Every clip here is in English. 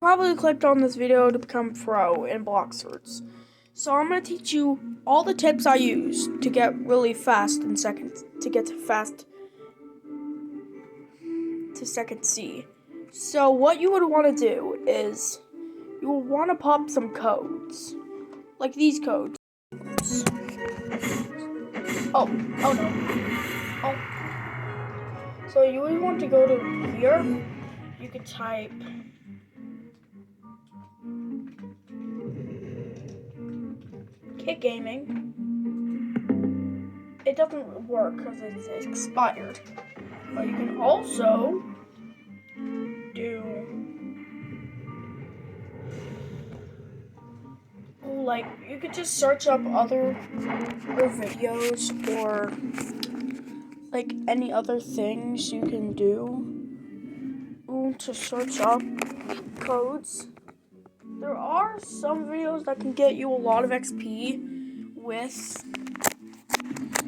Probably clicked on this video to become pro in blox roots. So I'm going to teach you all the tips I use to get really fast in seconds, to get fast to second C. So what you would want to do is you will want to pop some codes, like these codes. Oh no. Oh. So you would want to go to here. You could type Kit Gaming. It doesn't work because it's expired. But you can also do you could just search up other videos or like any other things you can do to search up codes. There are some videos that can get you a lot of XP with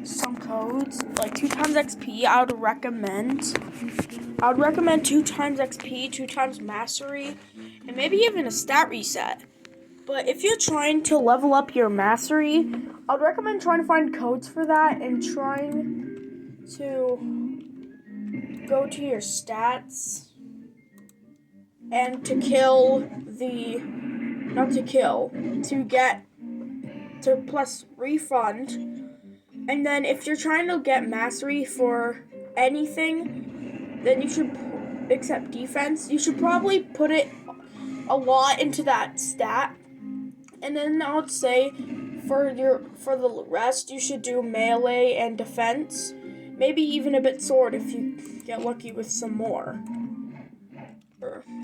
some codes, like 2 times XP. I would recommend 2 times XP, 2 times mastery, and maybe even a stat reset. But if you're trying to level up your mastery, I would recommend trying to find codes for that and trying to go to your stats and to plus refund. And then if you're trying to get mastery for anything, then you should, except defense, you should probably put it a lot into that stat. And then I would say for the rest, you should do melee and defense. Maybe even a bit sword if you get lucky with some more.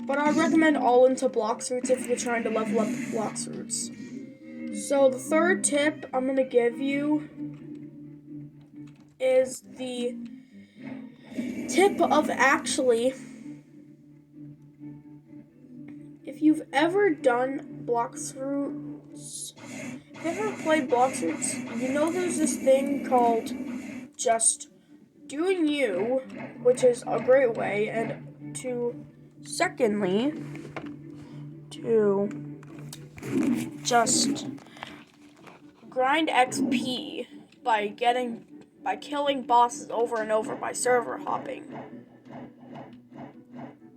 But I'd recommend all into blox roots if you're trying to level up blox roots. So the third tip I'm going to give you is the tip of actually, if you've ever done blox roots, if you've ever played blox roots, you know there's this thing called just doing you, which is a great way, and secondly, to just grind XP by killing bosses over and over by server hopping.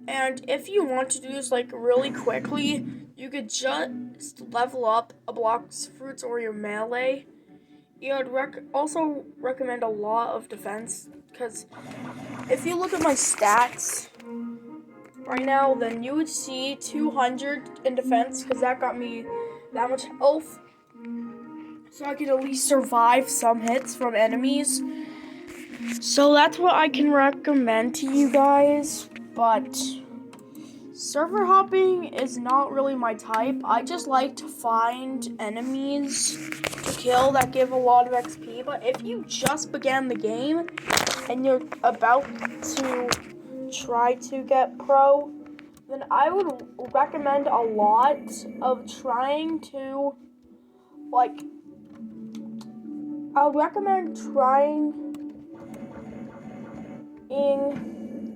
And if you want to do this really quickly, you could just level up a blox roots or your melee. You would also recommend a lot of defense, because if you look at my stats right now, then you would see 200 in defense, because that got me that much health, so I could at least survive some hits from enemies. So that's what I can recommend to you guys, but server hopping is not really my type. I just like to find enemies to kill that give a lot of XP. But if you just began the game and you're about to try to get pro, then I would recommend a lot of trying to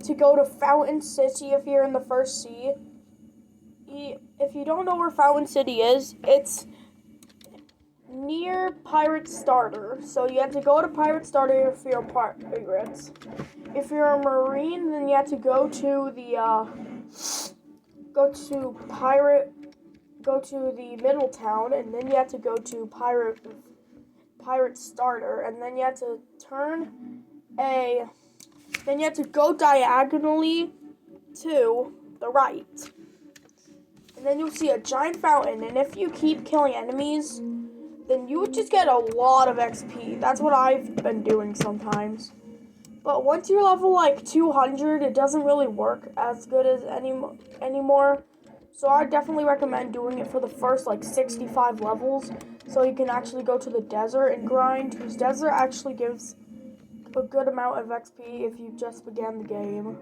to go to Fountain City if you're in the first sea. If you don't know where Fountain City is, it's near Pirate Starter. So you have to go to Pirate Starter if you're pirates. If you're a Marine, then you have to go to the middle town, and then you have to go to Pirate Starter, and then you have to then you have to go diagonally to the right. And then you'll see a giant fountain, and if you keep killing enemies, then you would just get a lot of XP. That's what I've been doing sometimes. But once you're level 200, it doesn't really work as good as anymore. So I definitely recommend doing it for the first 65 levels, so you can actually go to the desert and grind, because desert actually gives a good amount of XP if you just began the game.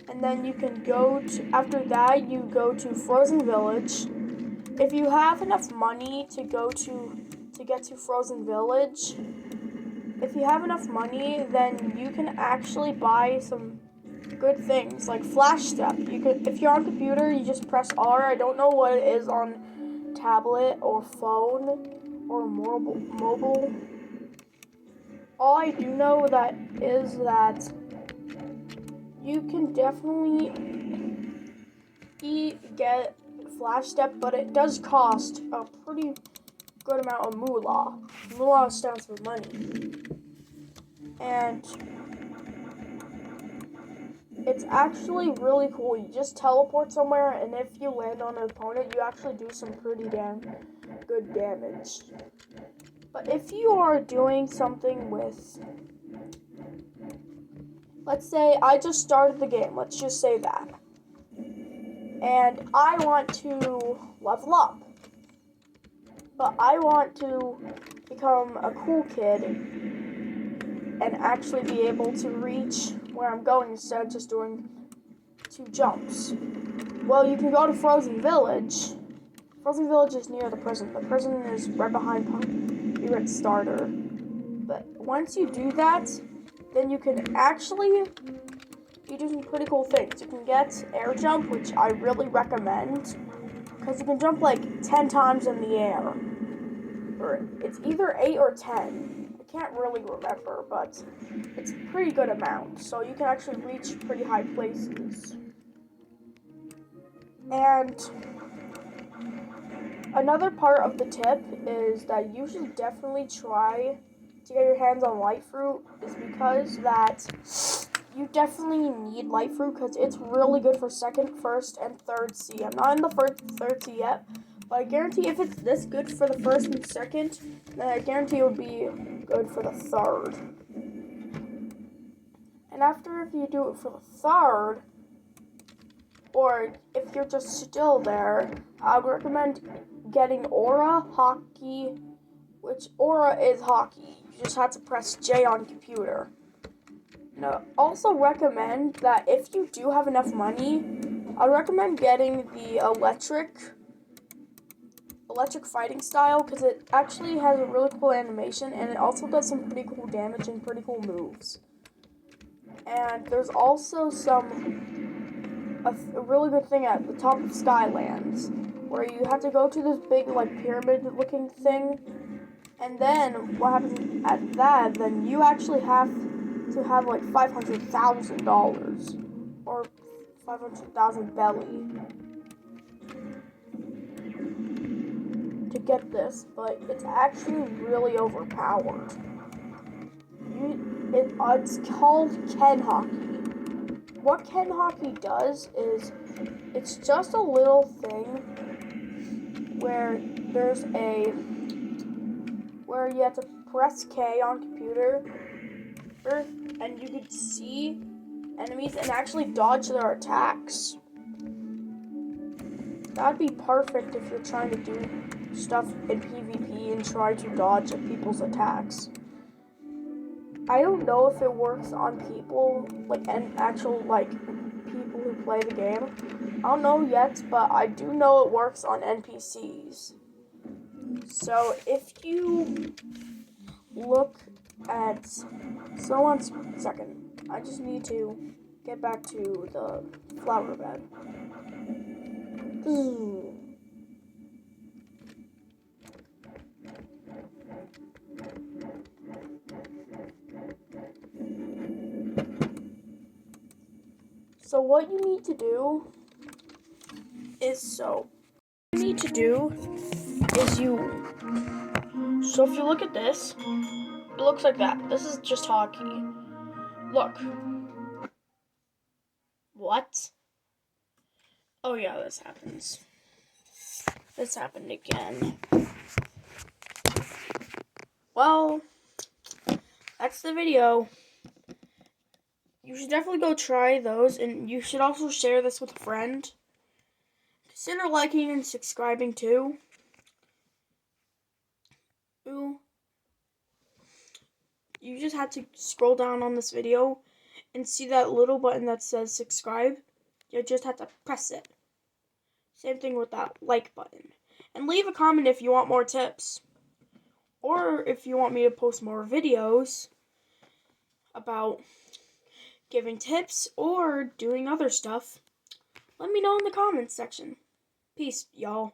And then you can after that, you go to Frozen Village. If you have enough money to get to Frozen Village, then you can actually buy some good things like flash step. You could, if you're on computer, you just press R. I don't know what it is on tablet or phone or mobile. All I do know that is that you can definitely get flash step, but it does cost a pretty good amount of moolah. Moolah stands for money. And it's actually really cool. You just teleport somewhere, and if you land on an opponent, you actually do some pretty damn good damage. But if you are doing something with, let's say I just started the game, let's just say that, and I want to level up, but I want to become a cool kid and actually be able to reach where I'm going instead of just doing 2 jumps. Well, you can go to Frozen Village. Frozen Village is near the prison. The prison is right behind Pirate Starter. But once you do that, then you can actually do some pretty cool things. You can get air jump, which I really recommend, because you can jump like 10 times in the air. Or it's either 8 or 10. I can't really remember, but it's a pretty good amount. So you can actually reach pretty high places. And another part of the tip is that you should definitely try to get your hands on light fruit, is because that you definitely need light fruit because it's really good for second, first, and third sea. I'm not in the third sea yet, but I guarantee if it's this good for the first and second, then I guarantee it would be good for the third. And after, if you do it for the third, or if you're just still there, I would recommend getting Aura, Hockey, which Aura is Hockey. You just have to press J on computer. Now, also recommend that if you do have enough money, I recommend getting the electric fighting style, because it actually has a really cool animation, and it also does some pretty cool damage and pretty cool moves. And there's also a really good thing at the top of Skylands, where you have to go to this big like pyramid-looking thing, and then what happens at that? Then you actually have to have like $500,000 or 500,000 belly to get this, but it's actually really overpowered. It's called Ken Hockey. What Ken Hockey does is it's just a little thing where where you have to press K on computer, and you can see enemies and actually dodge their attacks. That'd be perfect if you're trying to do stuff in PvP and try to dodge people's attacks. I don't know if it works on people, like actual people who play the game. I don't know yet, but I do know it works on NPCs. So if you look at, so 1 second, I just need to get back to the flower bed. So what you need to do is so if you look at this, it looks like that. This is just hockey. Look. What? Oh yeah, this happens. This happened again. Well, that's the video. You should definitely go try those, and you should also share this with a friend. Consider liking and subscribing too. Ooh. You just have to scroll down on this video and see that little button that says subscribe. You just have to press it. Same thing with that like button. And leave a comment if you want more tips. Or if you want me to post more videos about giving tips, or doing other stuff, let me know in the comments section. Peace, y'all.